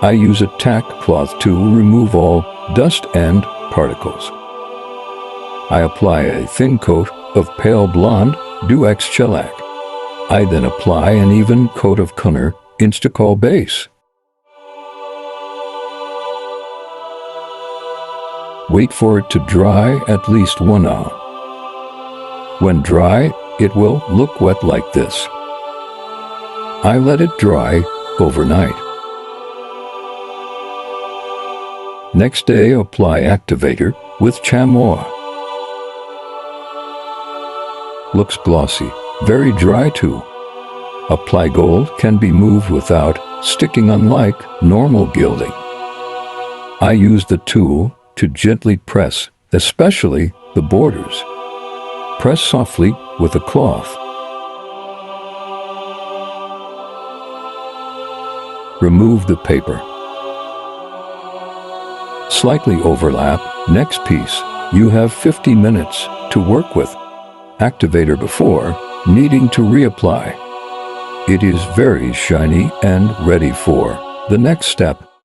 I use a tack cloth to remove all dust and particles. I apply a thin coat of pale blonde Duex shellac. I then apply an even coat of Kölner Instacoll base. Wait for it to dry at least 1 hour. When dry, it will look wet like this. I let it dry overnight. Next day, apply activator with chamois. Looks glossy, very dry too. Apply gold can be moved without sticking, unlike normal gilding. I use the tool to gently press, especially the borders. Press softly with a cloth. Remove the paper. Slightly overlap next piece. You have 50 minutes to work with. Activator before needing to reapply. It is very shiny and ready for the next step.